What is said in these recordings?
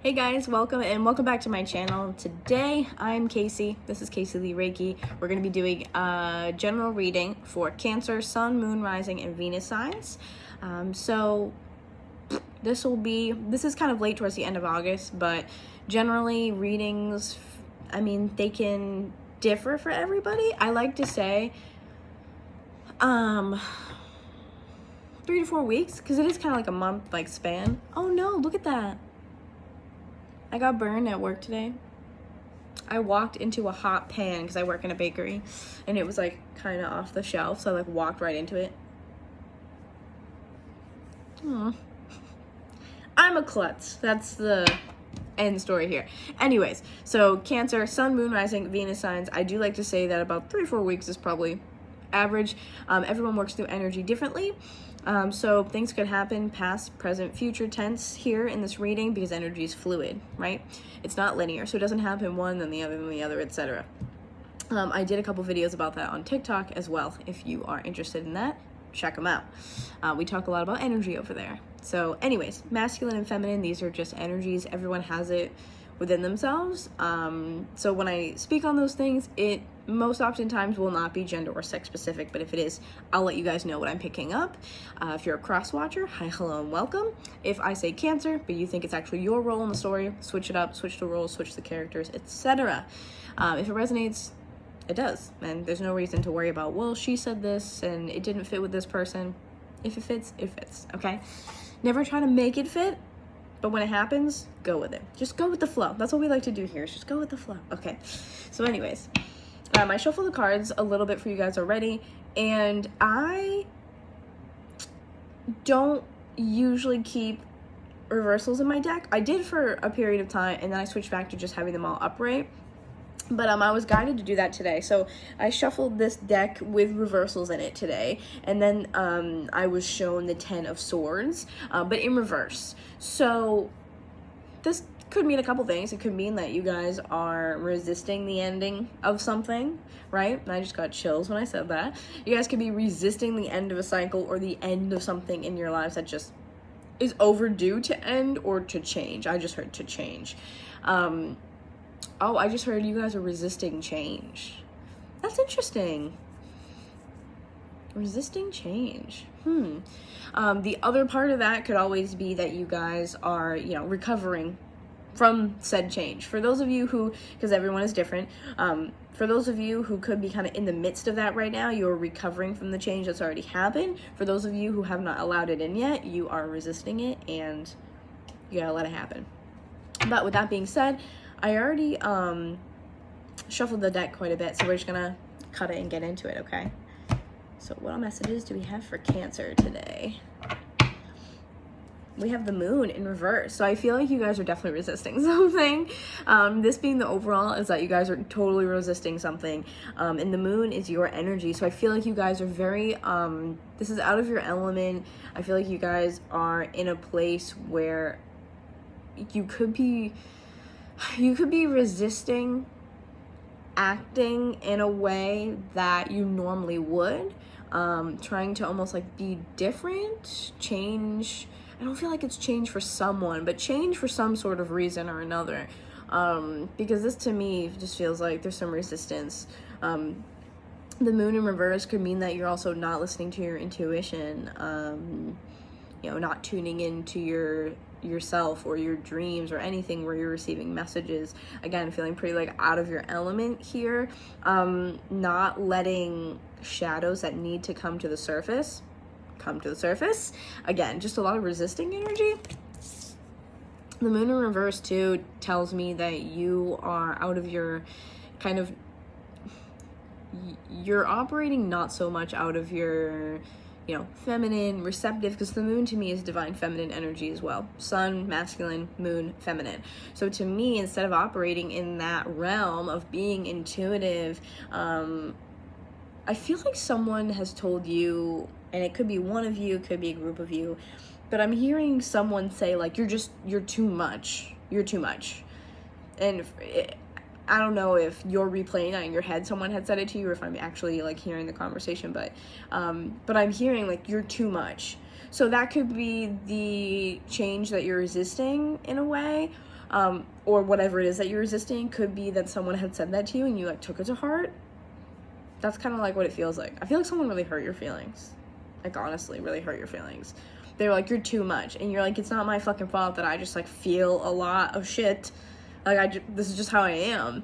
Hey guys, welcome back to my channel. Today I'm Casey. This is Caseyleighreiki. We're going to be doing a general reading for Cancer, Sun, Moon, Rising, and Venus signs. So this is kind of late towards the end of August, but generally readings, they can differ for everybody. I like to say 3 to 4 weeks, because it is kind of like a month span. Oh no, look at that. I got burned at work today. I walked into a hot pan because I work in a bakery, and it was kind of off the shelf, so I walked right into it. Aww. I'm a klutz. That's the end story here. Anyways, so Cancer, Sun, Moon, Rising, Venus signs. I do like to say that about 3 or 4 weeks is probably average. Everyone works through energy differently. So things could happen past, present, future tense here in this reading because energy is fluid, right? It's not linear, so it doesn't happen one, then the other, etc. I did a couple videos about that on TikTok as well. If you are interested in that, check them out. We talk a lot about energy over there. So anyways, masculine and feminine, these are just energies. Everyone has it within themselves. So when I speak on those things, it most oftentimes will not be gender or sex specific, but if it is, I'll let you guys know what I'm picking up. If you're a cross watcher, hi, hello, and welcome. If I say Cancer, but you think it's actually your role in the story, switch it up, switch the roles, switch the characters, etc. If it resonates, it does, and there's no reason to worry about, well, she said this and it didn't fit with this person. If it fits, it fits, okay? Never try to make it fit, but when it happens, go with it. Just go with the flow. That's what we like to do here, is just go with the flow. Okay, so anyways, I shuffled the cards a little bit for you guys already, and I don't usually keep reversals in my deck. I did for a period of time, and then I switched back to just having them all upright. But I was guided to do that today. So I shuffled this deck with reversals in it today. And then I was shown the 10 of Swords, but in reverse. So this could mean a couple things. It could mean that you guys are resisting the ending of something, right? And I just got chills when I said that. You guys could be resisting the end of a cycle or the end of something in your lives that just is overdue to end or to change. I just heard to change. Oh, I just heard you guys are resisting change. That's interesting. Resisting change. The other part of that could always be that you guys are, recovering from said change. For those of you who, because everyone is different, for those of you who could be kind of in the midst of that right now, you're recovering from the change that's already happened. For those of you who have not allowed it in yet, you are resisting it, and you gotta let it happen. But with that being said, I already shuffled the deck quite a bit, so we're just gonna cut it and get into it, okay? So what messages do we have for Cancer today? We have the Moon in reverse, so I feel like you guys are definitely resisting something. This being the overall is that you guys are totally resisting something, and the Moon is your energy, so I feel like you guys are very, this is out of your element. I feel like you guys are in a place where you could be resisting acting in a way that you normally would, trying to almost be different, change. I don't feel like it's change for someone, but change for some sort of reason or another, because this to me just feels like there's some resistance. The Moon in reverse could mean that you're also not listening to your intuition, not tuning into yourself or your dreams or anything where you're receiving messages. Again, feeling pretty out of your element here, not letting shadows that need to come to the surface. Again, just a lot of resisting energy. The Moon in reverse too tells me that you are out of your you're operating not so much out of your feminine, receptive, because the Moon to me is divine feminine energy as well. Sun, masculine, Moon, feminine. So to me, instead of operating in that realm of being intuitive, I feel like someone has told you, and it could be one of you, it could be a group of you, but I'm hearing someone say you're too much. And I don't know if you're replaying that in your head, someone had said it to you, or if I'm actually hearing the conversation, but I'm hearing you're too much. So that could be the change that you're resisting in a way, or whatever it is that you're resisting. Could be that someone had said that to you and you like took it to heart. That's kind of like what it feels like. I feel like someone really hurt your feelings. Like, honestly, really hurt your feelings. They were like, you're too much. And you're like, it's not my fucking fault that I just like feel a lot of shit. Like, this is just how I am.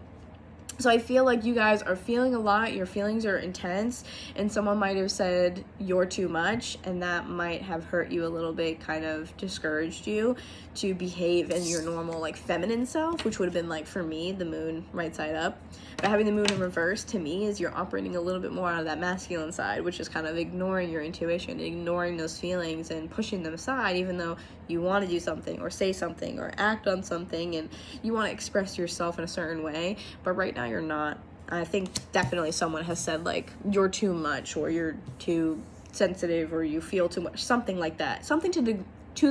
So I feel like you guys are feeling a lot, your feelings are intense, and someone might have said you're too much, and that might have hurt you a little bit, kind of discouraged you to behave in your normal, like, feminine self, which would have been, like, for me, the moon right side up. But having the moon in reverse, to me, is you're operating a little bit more out of that masculine side, which is kind of ignoring your intuition, ignoring those feelings and pushing them aside, even though you want to do something or say something or act on something and you want to express yourself in a certain way, but right now you're not. I think definitely someone has said like you're too much or you're too sensitive or you feel too much, something like that, something to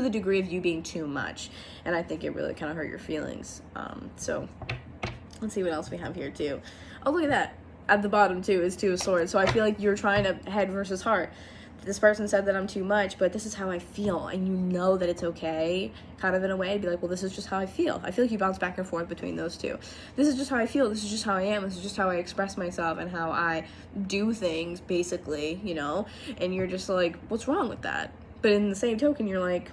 the degree of you being too much, and I think it really kind of hurt your feelings. So let's see what else we have here too. Oh, look at that, at the bottom too is Two of Swords. So I feel like you're trying to head versus heart. This person said that I'm too much, but this is how I feel, and you know that it's okay, kind of in a way, to be like, well, this is just how I feel. I feel like you bounce back and forth between those two. This is just how I feel, this is just how I am, this is just how I express myself and how I do things, basically, you know, and you're just like, what's wrong with that? But in the same token, you're like,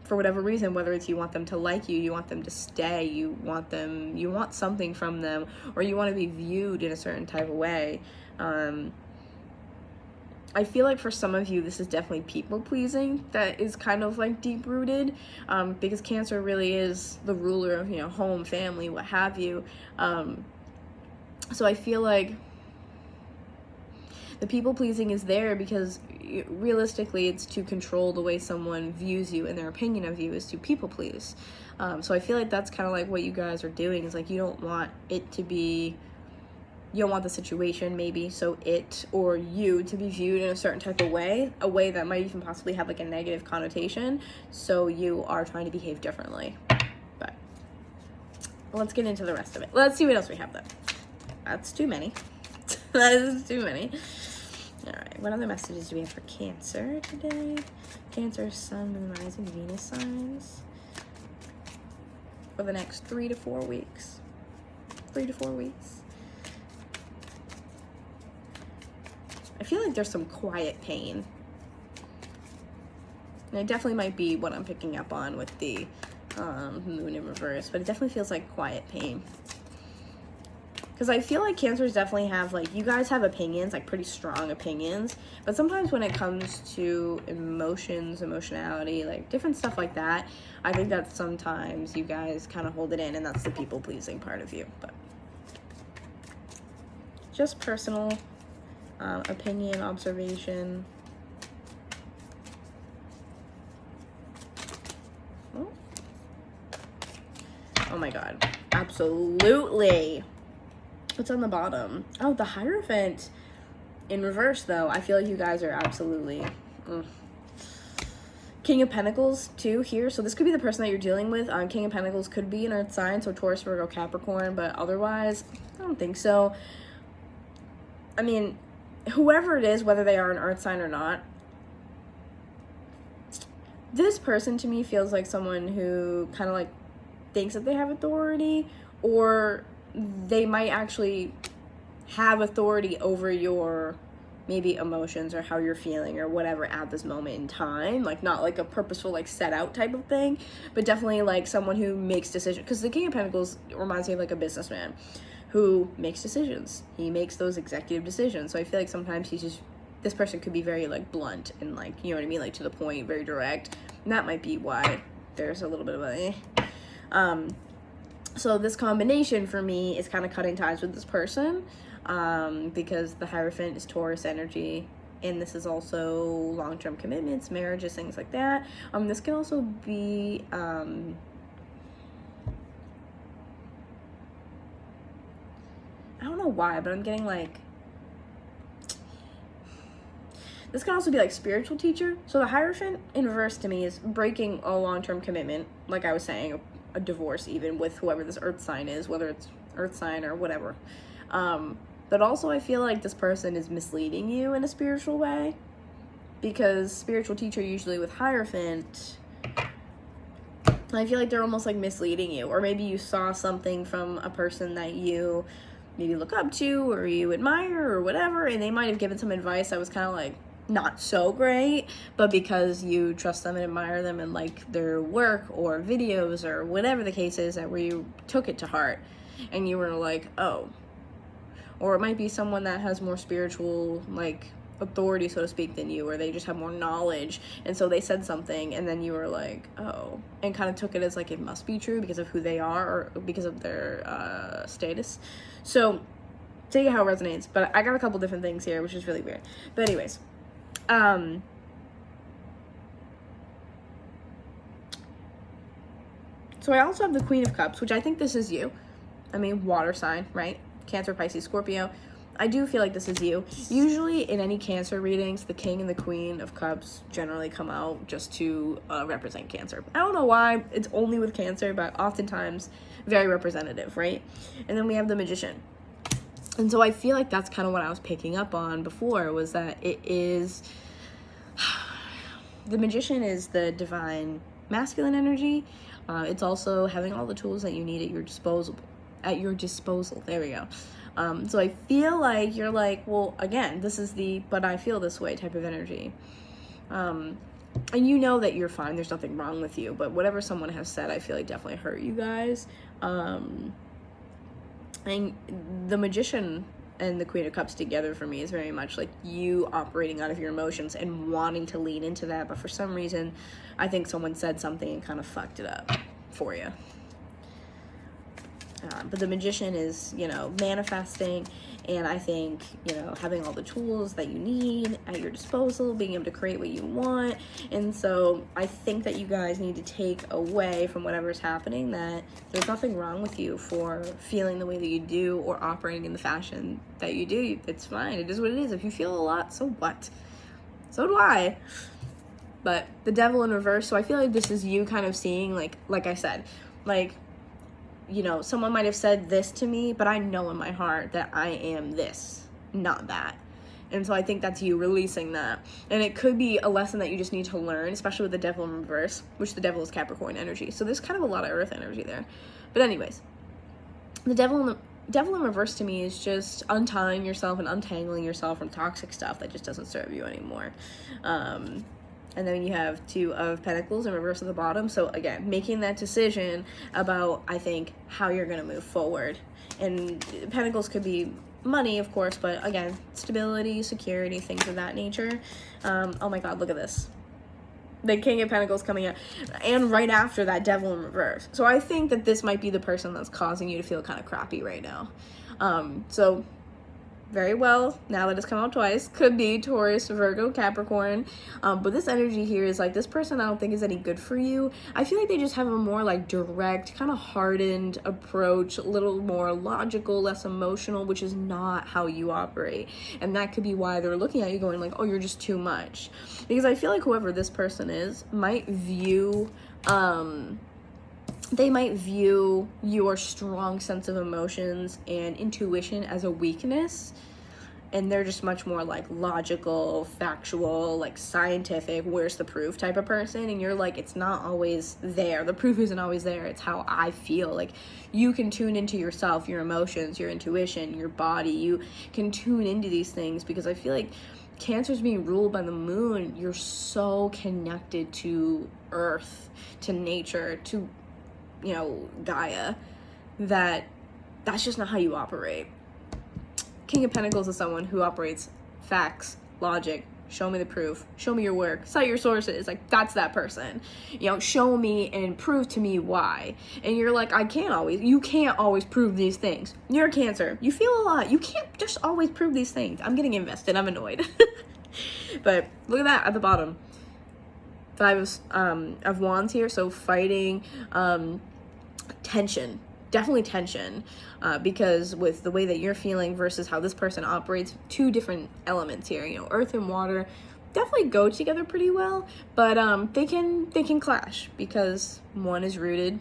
for whatever reason, whether it's you want them to like you want them to stay, you want something from them, or you want to be viewed in a certain type of way. I feel like for some of you, this is definitely people-pleasing that is kind of like deep-rooted, because Cancer really is the ruler of, you know, home, family, what have you. So I feel like the people-pleasing is there because realistically it's to control the way someone views you, and their opinion of you is to people-please. So I feel like that's kind of like what you guys are doing, is like you don't want it to be... You don't want the situation, maybe, so it or you to be viewed in a certain type of way, a way that might even possibly have like a negative connotation, so you are trying to behave differently. But let's get into the rest of it. Let's see what else we have, though. That's too many. That is too many. All right, what other messages do we have for Cancer today? Cancer, Sun, Moon, Rising, Venus signs for the next 3 to 4 weeks. 3 to 4 weeks. I feel like there's some quiet pain. And it definitely might be what I'm picking up on with the moon in reverse, but it definitely feels like quiet pain. Because I feel like Cancers definitely have, like, you guys have opinions, like pretty strong opinions, but sometimes when it comes to emotions, emotionality, like different stuff like that, I think that sometimes you guys kind of hold it in, and that's the people-pleasing part of you. But just personal opinion, observation. Oh my god, absolutely. What's on the bottom? Oh, the Hierophant in reverse, though. I feel like you guys are absolutely King of Pentacles too here, so this could be the person that you're dealing with. King of Pentacles could be an earth sign, so Taurus, Virgo, Capricorn, but otherwise I don't think so. I mean, whoever it is, whether they are an earth sign or not, this person to me feels like someone who kind of like thinks that they have authority, or they might actually have authority over your maybe emotions or how you're feeling or whatever at this moment in time. Like, not like a purposeful, like, set out type of thing, but definitely like someone who makes decisions, because the King of Pentacles reminds me of like a businessman who makes decisions. He makes those executive decisions. So I feel like sometimes this person could be very like blunt and like, you know what I mean, like to the point, very direct. And that might be why there's a little bit of a so this combination for me is kind of cutting ties with this person, because the Hierophant is Taurus energy, and this is also long-term commitments, marriages, things like that. This can also be I don't know why, but I'm getting like, this can also be like spiritual teacher. So the Hierophant in reverse to me is breaking a long-term commitment, like I was saying, a divorce even with whoever this earth sign is, whether it's earth sign or whatever. But also I feel like this person is misleading you in a spiritual way. because spiritual teacher usually with Hierophant, I feel like they're almost like misleading you, or maybe you saw something from a person that you maybe look up to or you admire or whatever, and they might have given some advice that was kind of like not so great, but because you trust them and admire them and like their work or videos or whatever the case is, that where you took it to heart and you were like, oh. Or it might be someone that has more spiritual like authority, so to speak, than you, or they just have more knowledge, and so they said something and then you were like, oh, and kind of took it as like it must be true because of who they are or because of their status. So take it how it resonates. But I got a couple different things here, which is really weird. But anyways, so I also have the Queen of Cups, which I think this is you. I mean, water sign, right? Cancer, Pisces, Scorpio. I do feel like this is you. Usually in any Cancer readings, the King and the Queen of Cups generally come out just to represent Cancer. I don't know why it's only with Cancer, but oftentimes very representative, right? And then we have the Magician. And so I feel like that's kind of what I was picking up on before, was that it is, the Magician is the divine masculine energy. It's also having all the tools that you need at your disposal. There we go. So I feel like you're like, well, again, this is the but I feel this way type of energy. And you know that you're fine. There's nothing wrong with you. But whatever someone has said, I feel like definitely hurt you guys. And the Magician and the Queen of Cups together for me is very much like you operating out of your emotions and wanting to lean into that. But for some reason, I think someone said something and kind of fucked it up for you. But the Magician is, you know, manifesting, and I think, you know, having all the tools that you need at your disposal, being able to create what you want. And so I think that you guys need to take away from whatever's happening that there's nothing wrong with you for feeling the way that you do or operating in the fashion that you do. It's fine. It is what it is. If you feel a lot, so what? So do I. But the Devil in reverse, so I feel like this is you kind of seeing, like I said, like, you know, someone might have said this to me, but I know in my heart that I am this, not that. And so I think that's you releasing that. And it could be a lesson that you just need to learn, especially with the Devil in reverse, which the Devil is Capricorn energy. So there's kind of a lot of Earth energy there. But anyways, the Devil in reverse to me is just untying yourself and untangling yourself from toxic stuff that just doesn't serve you anymore. And then you have Two of Pentacles in reverse at the bottom. So again, making that decision about, I think, how you're going to move forward. And Pentacles could be money, of course, but again, stability, security, things of that nature. Oh my God, look at this. The King of Pentacles coming out. And right after that, Devil in reverse. So I think that this might be the person that's causing you to feel kind of crappy right now. So very well, now that it's come out twice, could be Taurus, Virgo, Capricorn. But this energy here is like, this person I don't think is any good for you. I feel like they just have a more like direct, kind of hardened approach, a little more logical, less emotional, which is not how you operate. And that could be why they're looking at you going like, oh, you're just too much. Because I feel like whoever this person is might view, they might view your strong sense of emotions and intuition as a weakness, and they're just much more like logical, factual, like scientific, where's the proof type of person, and you're like, it's not always there. The proof isn't always there. It's how I feel. Like, you can tune into yourself, your emotions, your intuition, your body. You can tune into these things, because I feel like Cancer's being ruled by the moon. You're so connected to Earth, to nature, to, you know, Gaia, that's just not how you operate. King of Pentacles is someone who operates facts, logic, show me the proof, show me your work, cite your sources. Like, that's that person. You know, show me and prove to me why. And you're like, you can't always prove these things. You're a Cancer. You feel a lot. You can't just always prove these things. I'm getting invested. I'm annoyed. But look at that at the bottom. Five of Wands here. So fighting, tension, definitely tension, because with the way that you're feeling versus how this person operates, two different elements here. You know, Earth and water definitely go together pretty well, but they can clash, because one is rooted,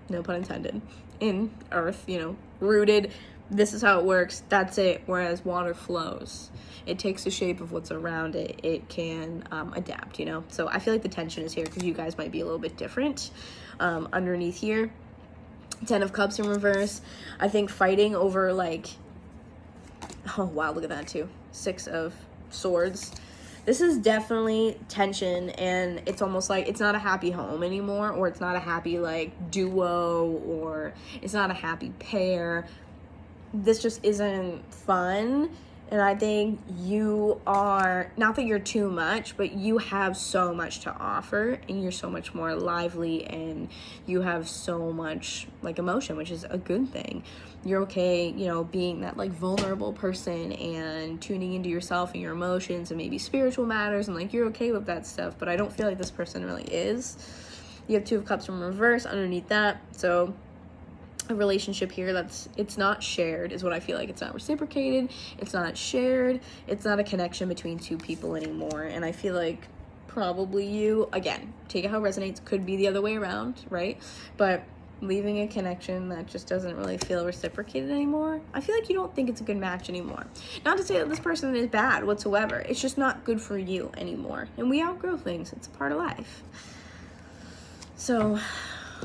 no pun intended, in Earth, you know, rooted this is how it works, that's it. Whereas water flows. It takes the shape of what's around it. It can adapt, you know? So I feel like the tension is here because you guys might be a little bit different underneath here. 10 of Cups in reverse. I think fighting over, like, oh, wow, look at that, too. 6 of Swords. This is definitely tension, and it's almost like it's not a happy home anymore, or it's not a happy, like, duo, or it's not a happy pair. This just isn't fun. And I think you are, not that you're too much, but you have so much to offer, and you're so much more lively, and you have so much, like, emotion, which is a good thing. You're okay, you know, being that, like, vulnerable person and tuning into yourself and your emotions and maybe spiritual matters, and, like, you're okay with that stuff, but I don't feel like this person really is. You have 2 of Cups in reverse underneath that, so a relationship here it's not shared is what I feel like. It's not reciprocated, it's not shared, it's not a connection between 2 people anymore. And I feel like probably you, again, take it how it resonates, could be the other way around, right? But leaving a connection that just doesn't really feel reciprocated anymore, I feel like you don't think it's a good match anymore. Not to say that this person is bad whatsoever, it's just not good for you anymore. And we outgrow things, it's a part of life. So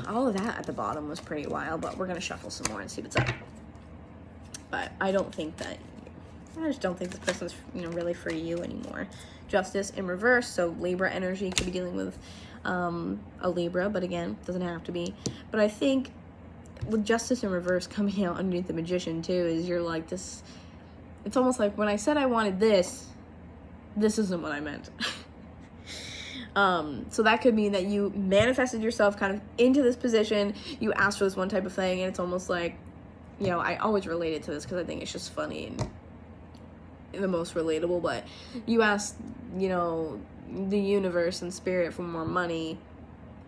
all of that at the bottom was pretty wild, but we're going to shuffle some more and see what's up. But I just don't think this person's, you know, really for you anymore. Justice in reverse, so Libra energy, could be dealing with a Libra, but again, doesn't have to be. But I think with Justice in reverse coming out underneath the Magician too, is you're like this, it's almost like when I said I wanted this isn't what I meant. So that could mean that you manifested yourself kind of into this position, you asked for this one type of thing, and it's almost like, you know, I always relate it to this because I think it's just funny and the most relatable, but you asked, you know, the universe and spirit for more money,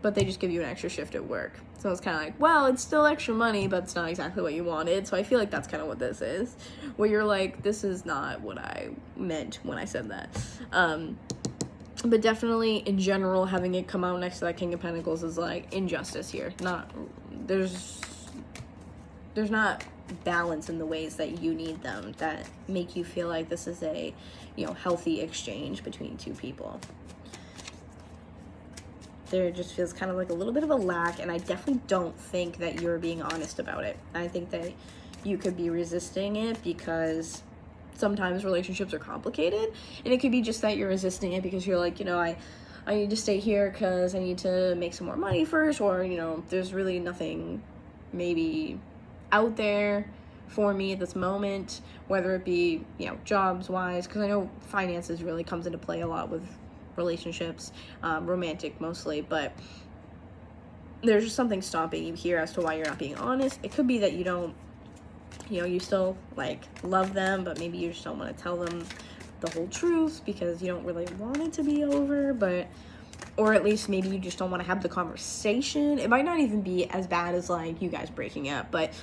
but they just give you an extra shift at work. So it's kind of like, well, it's still extra money, but it's not exactly what you wanted. So I feel like that's kind of what this is, where you're like, this is not what I meant when I said that. But definitely, in general, having it come out next to that King of Pentacles is like injustice here. There's not balance in the ways that you need them that make you feel like this is a, you know, healthy exchange between 2 people. There just feels kind of like a little bit of a lack, and I definitely don't think that you're being honest about it. I think that you could be resisting it because sometimes relationships are complicated, and it could be just that you're resisting it because you're like, you know, I need to stay here because I need to make some more money first, or, you know, there's really nothing maybe out there for me at this moment, whether it be, you know, jobs wise, because I know finances really comes into play a lot with relationships, romantic mostly, but there's just something stopping you here as to why you're not being honest. It could be that you don't, you know, you still, like, love them, but maybe you just don't want to tell them the whole truth because you don't really want it to be over, but, or at least maybe you just don't want to have the conversation. It might not even be as bad as, like, you guys breaking up, but,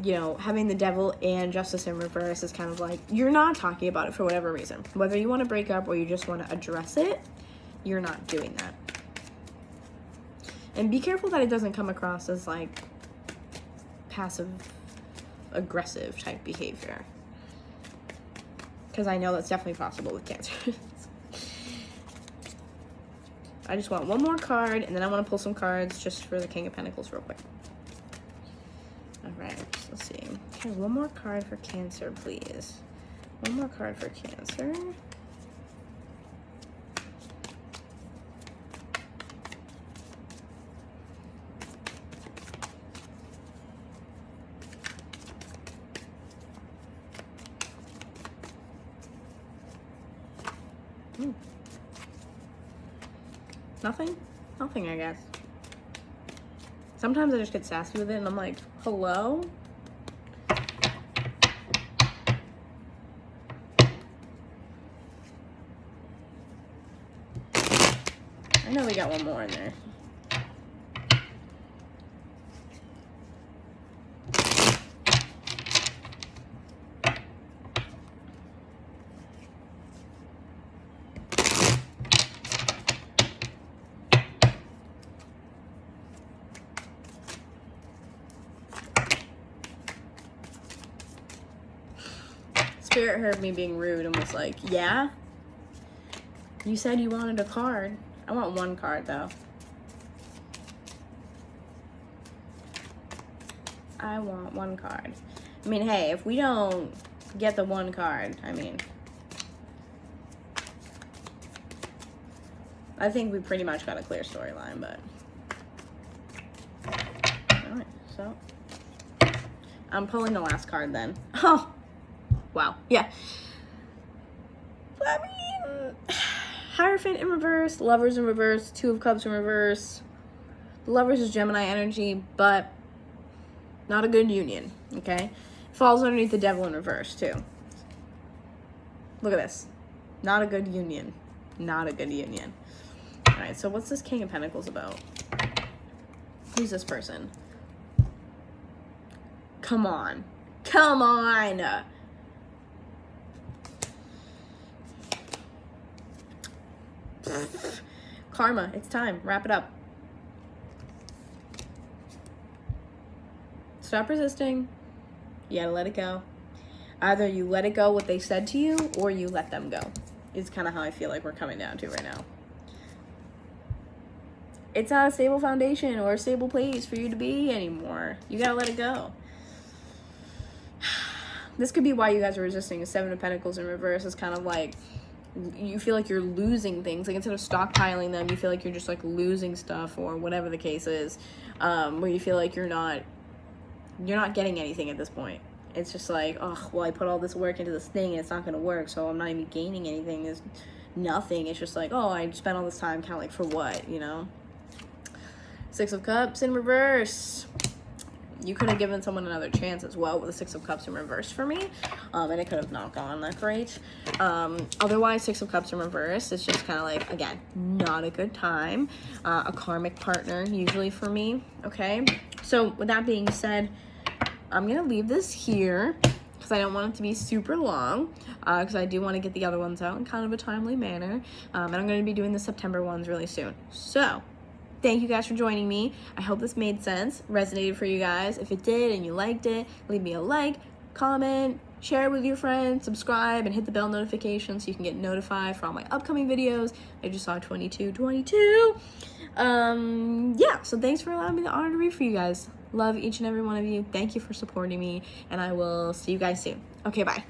you know, having the Devil and Justice in reverse is kind of like, you're not talking about it for whatever reason. Whether you want to break up or you just want to address it, you're not doing that. And be careful that it doesn't come across as, like, passive aggressive type behavior, because I know that's definitely possible with Cancer. I just want one more card, and then I want to pull some cards just for the King of Pentacles real quick. All right, let's see. Okay, one more card for Cancer, please. One more card for Cancer. Nothing, I guess. Sometimes I just get sassy with it and I'm like, hello? I know we got one more in there. Spirit heard me being rude and was like, yeah? You said you wanted a card. I want one card, though. I want one card. I mean, hey, if we don't get the one card, I mean, I think we pretty much got a clear storyline, but. Alright, so. I'm pulling the last card then. Oh! Wow. Yeah. I mean, Hierophant in reverse, Lovers in reverse, Two of Cups in reverse. The Lovers is Gemini energy, but not a good union, okay? Falls underneath the Devil in reverse, too. Look at this. Not a good union. Not a good union. Alright, so what's this King of Pentacles about? Who's this person? Come on. Come on! Karma, it's time. Wrap it up. Stop resisting. You gotta let it go. Either you let it go what they said to you, or you let them go. Is kind of how I feel like we're coming down to right now. It's not a stable foundation or a stable place for you to be anymore. You gotta let it go. This could be why you guys are resisting. A Seven of Pentacles in reverse is kind of like, you feel like you're losing things. Like, instead of stockpiling them, you feel like you're just like losing stuff, or whatever the case is, where you feel like you're not getting anything at this point. It's just like, oh, well, I put all this work into this thing and it's not going to work, so I'm not even gaining anything. There's nothing. It's just like, oh, I spent all this time kind of like for what, you know? Six of Cups in reverse. You could have given someone another chance as well with the Six of Cups in reverse for me, and it could have not gone that great. Otherwise, Six of Cups in reverse is just kind of like, again, not a good time. A karmic partner usually for me, okay? So with that being said, I'm going to leave this here because I don't want it to be super long, because I do want to get the other ones out in kind of a timely manner, and I'm going to be doing the September ones really soon. So thank you guys for joining me. I hope this made sense, resonated for you guys. If it did and you liked it, leave me a like, comment, share it with your friends, subscribe, and hit the bell notification so you can get notified for all my upcoming videos. I just saw 22. Yeah, so thanks for allowing me the honor to read for you guys. Love each and every one of you. Thank you for supporting me, and I will see you guys soon. Okay, bye.